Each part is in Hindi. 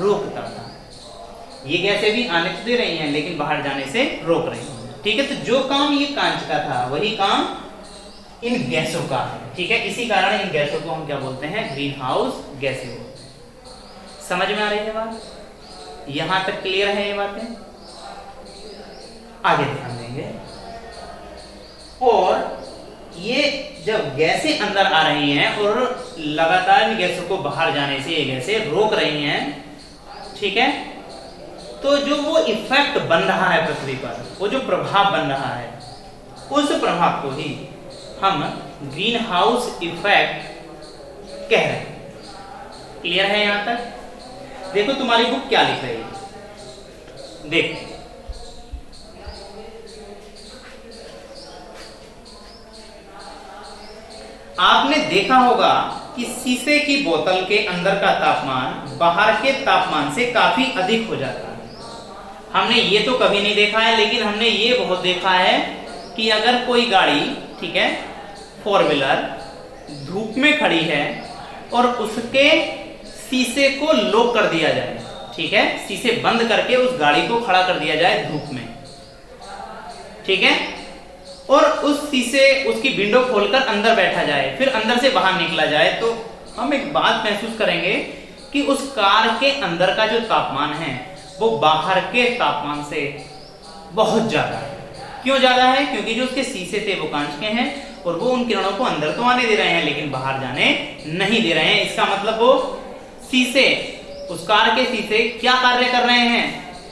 रोकता था। ये गैसें भी आने तो दे रही हैं लेकिन बाहर जाने से रोक रही हैं। ठीक है, तो जो काम ये कांच का था वही काम इन गैसों का है। ठीक है, इसी कारण इन गैसों को हम क्या बोलते हैं, ग्रीन हाउस गैसें बोलते हैं। समझ में आ रही है बात? यहां तक क्लियर है ये बातें? आगे ध्यान देंगे। और ये जब गैसें अंदर आ रही हैं और लगातार इन गैसों को बाहर जाने से ये गैसें रोक रही हैं, ठीक है, तो जो वो इफेक्ट बन रहा है पृथ्वी पर, वो जो प्रभाव बन रहा है, उस प्रभाव को ही हम ग्रीन हाउस इफेक्ट कह रहे हैं। क्लियर है यहां तक? देखो तुम्हारी बुक क्या लिख रही है, देखो आपने देखा होगा कि शीशे की बोतल के अंदर का तापमान बाहर के तापमान से काफी अधिक हो जाता है। हमने ये तो कभी नहीं देखा है, लेकिन हमने ये बहुत देखा है कि अगर कोई गाड़ी, ठीक है, 4 व्हीलर धूप में खड़ी है और उसके शीशे को लॉक कर दिया जाए, ठीक है, शीशे बंद करके उस गाड़ी को खड़ा कर दिया जाए धूप में, ठीक है, और उस शीशे उसकी विंडो खोलकर अंदर बैठा जाए, फिर अंदर से बाहर निकला जाए, तो हम एक बात महसूस करेंगे कि उस कार के अंदर का जो तापमान है वो बाहर के तापमान से बहुत ज्यादा है। क्यों ज्यादा है? क्योंकि जो उसके शीशे थे वो कांच के हैं और वो उन किरणों को अंदर तो आने दे रहे हैं लेकिन बाहर जाने नहीं दे रहे हैं। इसका मतलब वो शीशे, उस कार के शीशे क्या कार्य कर रहे हैं?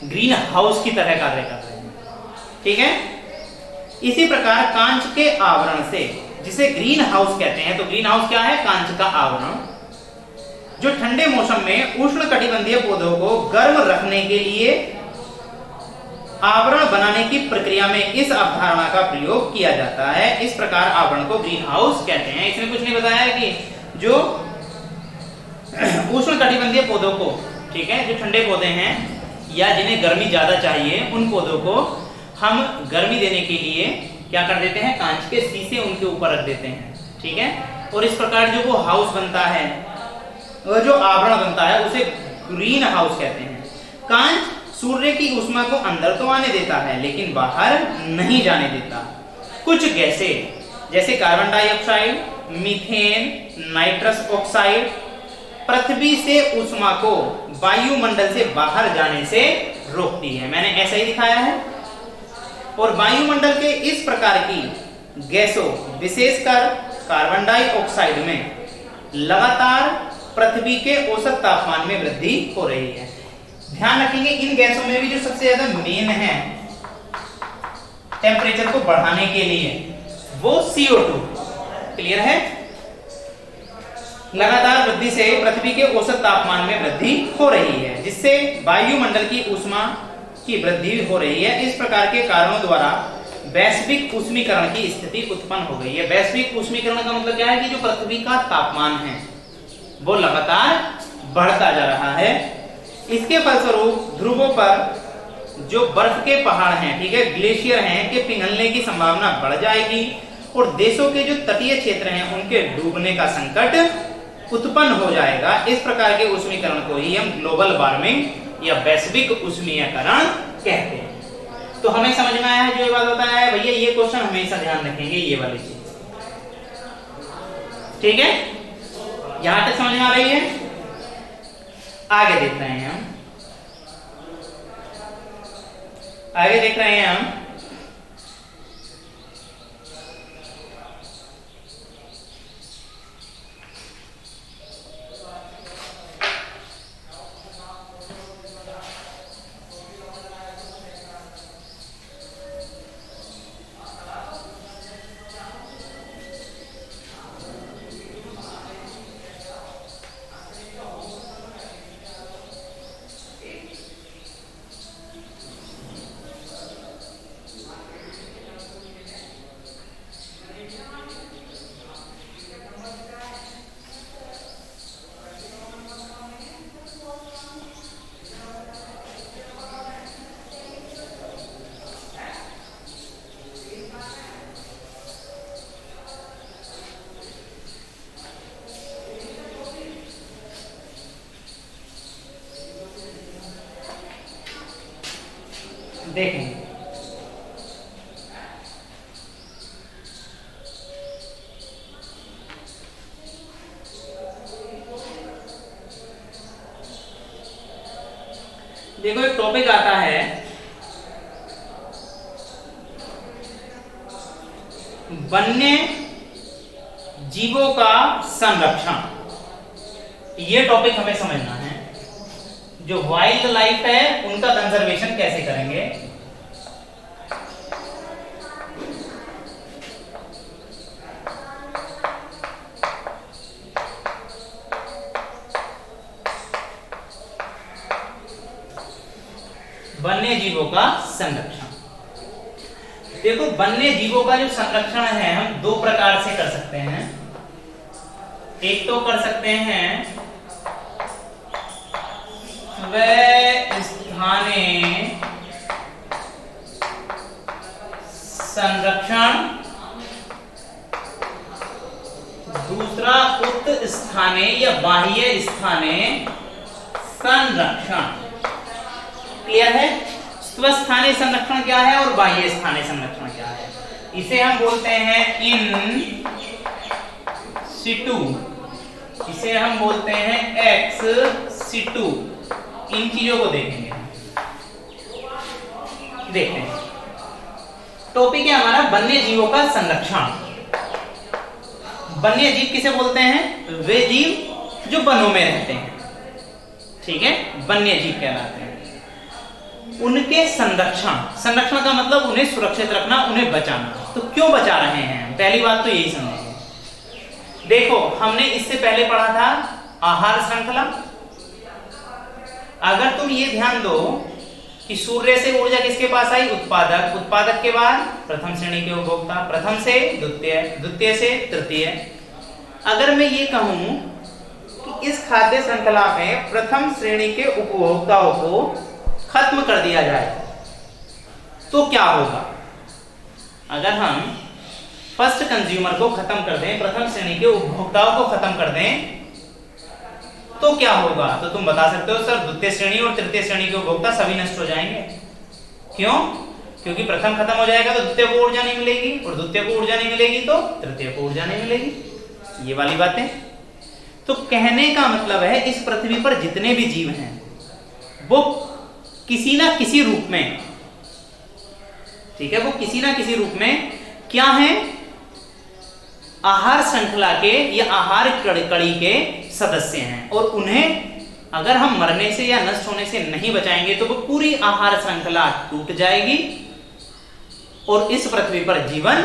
ग्रीन हाउस की तरह कार्य कर रहे हैं। ठीक है, इसी प्रकार कांच के आवरण से, जिसे ग्रीन हाउस कहते हैं, तो ग्रीन हाउस क्या है? कांच का आवरण, जो ठंडे मौसम में उष्णकटिबंधीय पौधों को गर्म रखने के लिए आवरण बनाने की प्रक्रिया में इस अवधारणा का प्रयोग किया जाता है। इस प्रकार आवरण को ग्रीन हाउस कहते हैं। इसमें कुछ नहीं बताया कि जो उष्णकटिबंधीय पौधों को, ठीक है, जो ठंडे पौधे हैं या जिन्हें गर्मी ज्यादा चाहिए, उन पौधों को हम गर्मी देने के लिए क्या कर देते हैं? कांच के शीशे उनके ऊपर रख देते हैं। ठीक है, और इस प्रकार जो वो हाउस बनता है, और जो आवरण बनता है, उसे ग्रीन हाउस कहते हैं। कांच सूर्य की ऊष्मा को अंदर तो आने देता है लेकिन बाहर नहीं जाने देता। कुछ गैसें जैसे carbon dioxide, methane, nitrous oxide पृथ्वी से ऊष्मा को वायुमंडल से बाहर जाने से रोकती है। मैंने ऐसा ही दिखाया है। और वायुमंडल के इस प्रकार की गैसों, विशेषकर कार्बन डाइऑक्साइड में लगातार पृथ्वी के औसत तापमान में वृद्धि हो रही है। ध्यान रखेंगे, इन गैसों में भी जो सबसे ज्यादा मेन है टेम्परेचर को बढ़ाने के लिए, वो CO2। क्लियर है? लगातार वृद्धि से पृथ्वी के औसत तापमान में वृद्धि हो रही है, जिससे वायुमंडल की ऊष्मा की वृद्धि हो रही है। इस प्रकार के कारणों द्वारा वैश्विक ऊष्मीकरण की स्थिति उत्पन्न हो गई है। वैश्विक ऊष्मीकरण का मतलब क्या है? कि जो पृथ्वी का तापमान है वो लगातार बढ़ता जा रहा है। इसके फलस्वरूप ध्रुवों पर जो बर्फ के पहाड़ हैं, ठीक है, ग्लेशियर हैं, के पिघलने की संभावना बढ़ जाएगी और देशों के जो तटीय क्षेत्र हैं उनके डूबने का संकट उत्पन्न हो जाएगा। इस प्रकार के ऊष्मीकरण को ही हम ग्लोबल वार्मिंग या वैश्विक ऊष्मीकरण कहते हैं। तो हमें समझ में आया है जो ये बात बताया है भैया? ये क्वेश्चन हमेशा ध्यान रखेंगे, ये वाली चीज। ठीक है, यहां तक समझ में आ रही है? आगे देख रहे हैं हम, आगे देख रहे हैं हम। देखेंगे। देखो एक टॉपिक आता है वन्य जीवों का संरक्षण। ये टॉपिक हमें समझना है। जो वाइल्ड लाइफ है उनका कंजर्वेशन कैसे करेंगे। वन्य जीवों का संरक्षण। देखो वन्य जीवों का जो संरक्षण है हम दो प्रकार से कर सकते हैं। एक तो कर सकते हैं स्वस्थानीय संरक्षण, दूसरा उत्स्थानीय या बाह्य स्थानीय संरक्षण। क्लियर है? स्वस्थानीय संरक्षण क्या है और बाह्य स्थानीय संरक्षण क्या है। इसे हम बोलते हैं इन सिटू, इसे हम बोलते हैं एक्स सिटू। इन चीजों को देखेंगे। देखते हैं टॉपिक है हमारा वन्य जीवों का संरक्षण। वन्य जीव किसे बोलते हैं? वे जीव जो वनों में रहते हैं, ठीक है, वन्य जीव कहलाते हैं। उनके संरक्षण, संरक्षण का मतलब उन्हें सुरक्षित रखना, उन्हें बचाना। तो क्यों बचा रहे हैं? पहली बात तो यही समझेंगे। देखो हमने इससे पहले पढ़ा था आहार श्रृंखला। अगर तुम ये ध्यान दो कि सूर्य से ऊर्जा किसके पास आई? उत्पादक, उत्पादक के बाद प्रथम श्रेणी के उपभोक्ता, प्रथम से द्वितीय, द्वितीय से तृतीय। अगर मैं ये कहूं कि इस खाद्य श्रृंखला में प्रथम श्रेणी के उपभोक्ताओं को खत्म कर दिया जाए तो क्या होगा? अगर हम फर्स्ट कंज्यूमर को खत्म कर दें, प्रथम श्रेणी के उपभोक्ताओं को खत्म कर दें तो क्या होगा? तो तुम बता सकते हो सर द्वितीय श्रेणी और तृतीय श्रेणी के उपभोक्ता सभी नष्ट हो जाएंगे। क्यों? क्योंकि प्रथम खत्म हो जाएगा तो द्वितीय को ऊर्जा नहीं मिलेगी, और द्वितीय को ऊर्जा नहीं मिलेगी तो तृतीय को ऊर्जा नहीं मिलेगी। ये वाली बातें। तो कहने का मतलब है इस पृथ्वी पर जितने भी जीव हैं वो किसी ना किसी रूप में, ठीक है, वो किसी ना किसी रूप में क्या है? आहार श्रृंखला के या आहार कड़ी के सदस्य हैं। और उन्हें अगर हम मरने से या नष्ट होने से नहीं बचाएंगे तो वो पूरी आहार श्रृंखला टूट जाएगी और इस पृथ्वी पर जीवन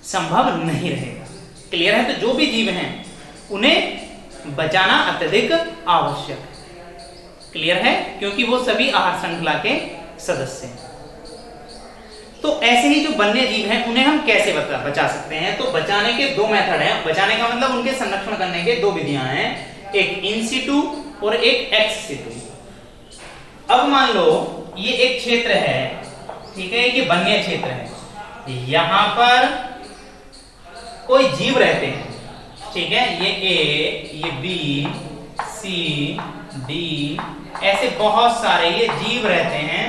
संभव नहीं रहेगा। क्लियर है? तो जो भी जीव हैं उन्हें बचाना अत्यधिक आवश्यक है। क्लियर है? क्योंकि वो सभी आहार श्रृंखला के सदस्य हैं। तो ऐसे ही जो वन्य जीव हैं उन्हें हम कैसे बचा सकते हैं? तो बचाने के दो मेथड हैं। बचाने का मतलब उनके संरक्षण करने के दो विधियां हैं, एक इन सिटू और एक एक्स सिटू। अब मान लो ये एक क्षेत्र है, ठीक है, ये वन्य क्षेत्र है, यहां पर कोई जीव रहते हैं, ठीक है, ये ए, ये बी, सी, डी, ऐसे बहुत सारे ये जीव रहते हैं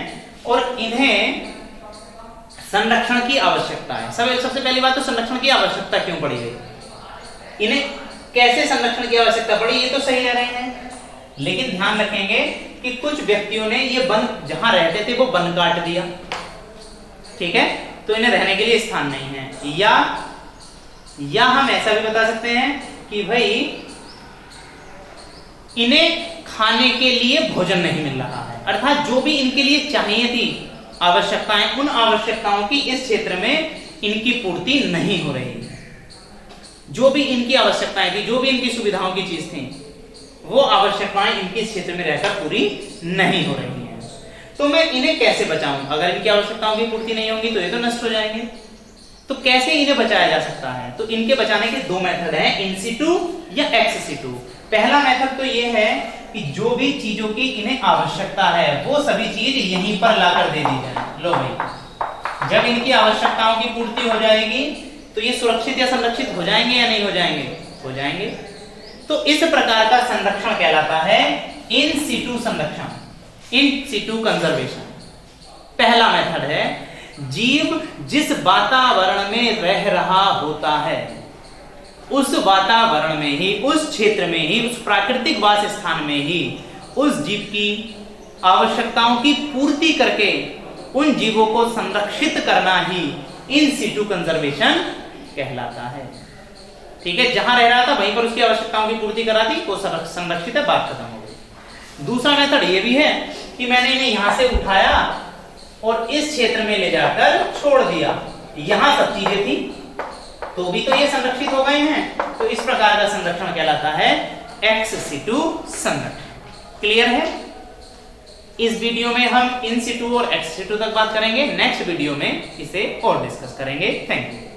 और इन्हें संरक्षण की आवश्यकता है। सबसे पहली बात तो संरक्षण की आवश्यकता क्यों पड़ी गई? इन्हें कैसे संरक्षण की आवश्यकता पड़ी? ये तो सही रह रहे हैं, लेकिन ध्यान रखेंगे कि कुछ व्यक्तियों ने ये वन जहां रहते थे वो वन काट दिया, ठीक है, तो इन्हें रहने के लिए स्थान नहीं है। या हम ऐसा भी बता सकते हैं कि भाई इन्हें खाने के लिए भोजन नहीं मिल रहा है, अर्थात जो भी इनके लिए चाहिए थी आवश्यकताएं, उन आवश्यकताओं की इस क्षेत्र में इनकी पूर्ति नहीं हो रही है। जो भी इनकी आवश्यकताएं थी, जो भी इनकी सुविधाओं की चीज थी, वो आवश्यकताएं इनके इस क्षेत्र में रहकर पूरी नहीं हो रही हैं। तो मैं इन्हें कैसे बचाऊं? अगर इनकी आवश्यकताओं की पूर्ति नहीं होगी तो ये तो नष्ट हो जाएंगे। तो कैसे इन्हें बचाया जा सकता है? तो इनके बचाने के दो मेथड हैं, इन सिटू या एक्स सिटू। पहला मेथड तो ये है कि जो भी चीजों की इन्हें आवश्यकता है वो सभी चीज यहीं पर लाकर दे दी जाए। लो भाई, जब इनकी आवश्यकताओं की पूर्ति हो जाएगी तो ये सुरक्षित या संरक्षित हो जाएंगे या नहीं हो जाएंगे? हो जाएंगे। तो इस प्रकार का संरक्षण कहलाता है इन सिटू संरक्षण, इन सिटू कंजर्वेशन। पहला मेथड है, जीव जिस वातावरण में रह रहा होता है उस वातावरण में ही, उस क्षेत्र में ही, उस प्राकृतिक वास स्थान में ही उस जीव की आवश्यकताओं की पूर्ति करके उन जीवों को संरक्षित करना ही इन सिटू कंजर्वेशन कहलाता है। ठीक है, जहां रह रहा था वहीं पर उसकी आवश्यकताओं की पूर्ति करा दी, वो संरक्षित है, बात खत्म हो गई। दूसरा मेथड ये भी है कि मैंने इन्हें यहां से उठाया और इस क्षेत्र में ले जाकर छोड़ दिया, यहां सब चीजें थी तो भी तो ये संरक्षित हो गए हैं, तो इस प्रकार का संरक्षण कहलाता है एक्स सिटू संरक्षण। क्लियर है? इस वीडियो में हम इन सिटू और एक्स सिटू तक बात करेंगे, नेक्स्ट वीडियो में इसे और डिस्कस करेंगे। Thank you.